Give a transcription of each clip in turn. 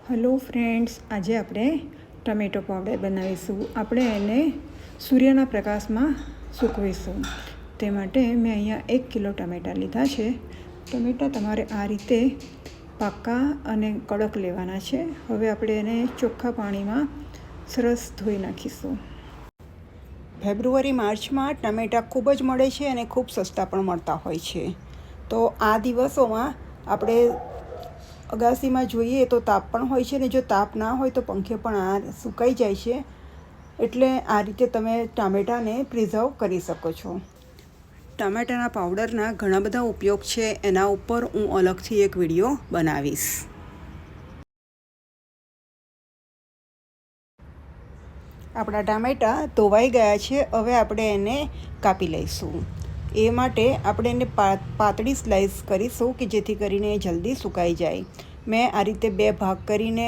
Hello friends, આજે આપણે tomato powder બનાવીશું. આપણે એને સૂર્યના પ્રકાશમાં સૂકવીશું. તે માટે મેં અહીંયા 1 કિલો ટમેટાં લીધા છે. ટમેટાં તમારે આ રીતે પાકા અને કડક લેવાના છે. હવે આપણે એને ચોખ્ખા પાણીમાં સરસ ધોઈ નાખીશું. ફેબ્રુઆરી માર્ચમાં ટમેટાં ખૂબ જ મળે છે અને ખૂબ સસ્તા પણ મળતા હોય છે. તો આ દિવસોમાં આપણે અગાસીમાં જોઈએ તો તાપ પણ હોય છે, ને જો તાપ ના હોય તો પંખે પણ આ સુકાઈ જાય છે. એટલે આ રીતે તમે ટામેટાને પ્રિઝર્વ કરી શકો છો. ટામેટાના પાવડરના ઘણા બધા ઉપયોગ છે, એના ઉપર હું અલગથી એક વિડીયો બનાવીશ. આપણા ટામેટાં ધોવાઈ ગયા છે. હવે આપણે એને કાપી લઈશું. એ માટે આપણે એને પાતળી સ્લાઇસ કરીશું કે જેથી કરીને જલ્દી સુકાઈ જાય. મેં આ રીતે 2 ભાગ કરીને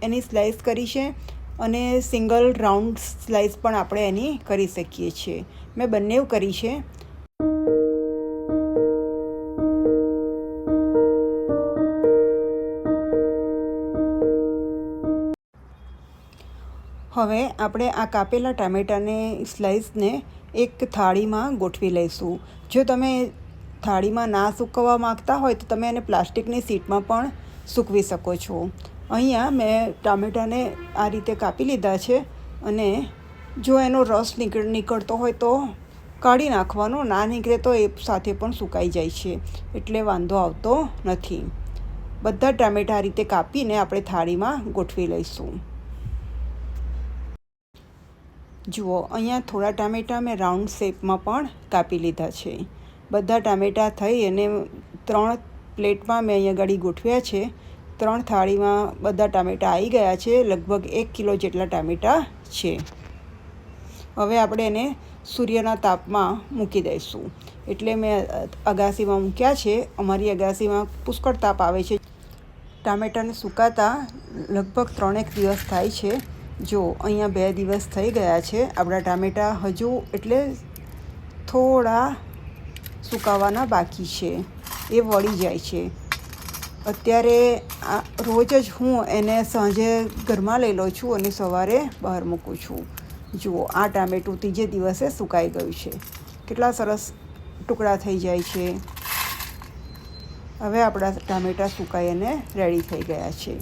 એની સ્લાઇસ કરી છે, અને સિંગલ રાઉન્ડ સ્લાઇસ પણ આપણે એની કરી શકીએ છીએ. મેં બંને કરી છે. હવે આપણે આ કાપેલા ટામેટાને સ્લાઇસને એક થાળીમાં ગોઠવી લઈશું. જો તમે થાળીમાં ના સૂકવવા માગતા હોય તો તમે એને પ્લાસ્ટિકની શીટમાં પણ સૂકવી શકો છો. અહીંયા મેં ટામેટાને આ રીતે કાપી લીધા છે, અને જો એનો રસ નીકળતો હોય તો કાઢી નાખવાનો, ના નીકળે તો એ સાથે પણ સુકાઈ જાય છે, એટલે વાંધો આવતો નથી. બધા ટામેટાં આ રીતે કાપીને આપણે થાળીમાં ગોઠવી લઈશું. જુઓ, અહીંયા થોડા ટામેટાં મેં રાઉન્ડ શેપમાં પણ કાપી લીધા છે. બધા ટામેટાં થઈ અને 3 પ્લેટમાં મેં અહીંયા ગાડી ગોઠવ્યા છે. 3 થાળીમાં બધા ટામેટાં આવી ગયા છે. લગભગ 1 કિલો જેટલા ટામેટાં છે. હવે આપણે એને સૂર્યના તાપમાં મૂકી દઈશું. એટલે મેં અગાસીમાં મૂક્યા છે. અમારી અગાસીમાં પુષ્કળ તાપ આવે છે. ટામેટાને સુકાતા લગભગ 3-1 દિવસ થાય છે. જો અહીંયા 2 દિવસ થઈ ગયા છે. આપણા ટામેટાં હજુ એટલે થોડા સુકાવાના બાકી છે, એ વળી જાય છે. અત્યારે રોજ જ હું એને સાંજે ઘરમાં લઈ લઉં છું અને સવારે બહાર મૂકું છું. જુઓ, આ ટામેટું ત્રીજે દિવસે સુકાઈ ગયું છે. કેટલા સરસ ટુકડા થઈ જાય છે. હવે આપણા ટામેટાં સુકાઈ અને રેડી થઈ ગયા છે.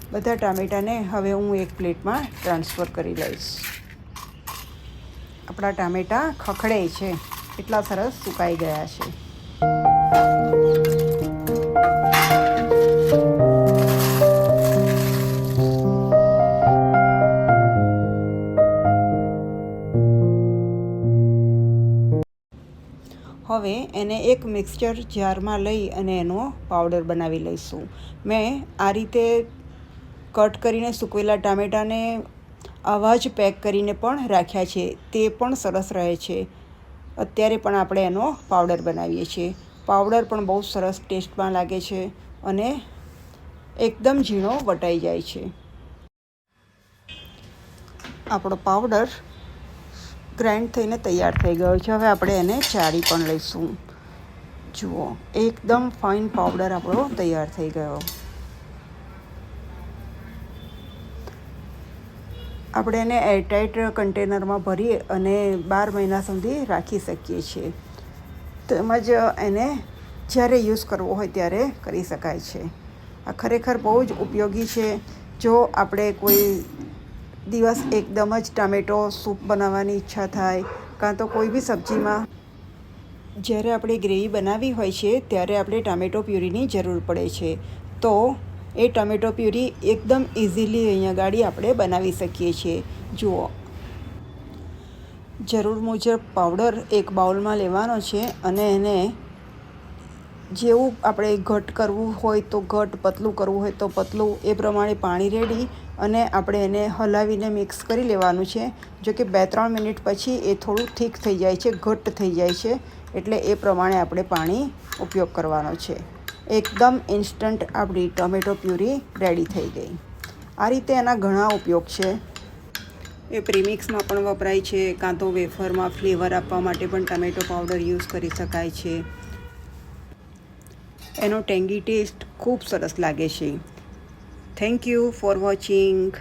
બધા ટામેટાને હવે હું એક પ્લેટમાં ટ્રાન્સફર કરી લઈશ. આપણા ટામેટાં ખખડે છે, એટલા સરસ સુકાઈ ગયા છે. હવે એને એક મિક્સચર જારમાં લઈ અને એનો પાવડર બનાવી લઈશું. મેં આ રીતે કટ કરીને સૂકવેલા ટામેટાને આવા જ પેક કરીને પણ રાખ્યા છે. તે પણ સરસ રહે છે. અત્યારે પણ આપણે એનો પાવડર બનાવીએ છીએ. પાવડર પણ બહુ સરસ ટેસ્ટમાં લાગે છે અને એકદમ ઝીણો વટાઈ જાય છે. આપણો પાવડર ગ્રાઇન્ડ થઈને તૈયાર થઈ ગયો છે. હવે આપણે એને ચાળી પણ લઈશું. જુઓ, એકદમ ફાઇન પાવડર આપણો તૈયાર થઈ ગયો. આપણે એને એરટાઇટ કન્ટેનરમાં ભરી અને 12 મહિના સુધી રાખી શકીએ છીએ. તેમજ એને જ્યારે યુઝ કરવો હોય ત્યારે કરી શકાય છે. આ ખરેખર બહુ જ ઉપયોગી છે. જો આપણે કોઈ દિવસ એકદમ જ ટામેટો સૂપ બનાવવાની ઈચ્છા થાય, કાં તો કોઈ બી સબ્જીમાં જ્યારે આપણે ગ્રેવી બનાવવી હોય છે ત્યારે આપણે ટામેટો પ્યુરીની જરૂર પડે છે, તો એ ટમેટો પ્યુરી એકદમ ઇઝીલી અહીંયા ગાડી આપણે બનાવી શકીએ છીએ. જુઓ, જરૂર મુજબ પાવડર એક બાઉલમાં લેવાનો છે, અને એને જેવું આપણે ઘટ કરવું હોય તો ઘટ, પતલું કરવું હોય તો પતલું, એ પ્રમાણે પાણી રેડી અને આપણે એને હલાવીને મિક્સ કરી લેવાનું છે. જો કે 2-3 મિનિટ પછી એ થોડું થીક થઈ જાય છે, ઘટ્ટ થઈ જાય છે, એટલે એ પ્રમાણે આપણે પાણી ઉપયોગ કરવાનો છે. એકદમ ઇન્સ્ટન્ટ આપણી ટમેટો પ્યુરી રેડી થઈ ગઈ. આ રીતે એના ઘણા ઉપયોગ છે. એ પ્રીમિક્સમાં પણ વપરાય છે, કાં તો વેફરમાં ફ્લેવર આપવા માટે પણ ટમેટો પાવડર યુઝ કરી શકાય છે. એનો ટેંગી ટેસ્ટ ખૂબ સરસ લાગે છે. Thank you for watching.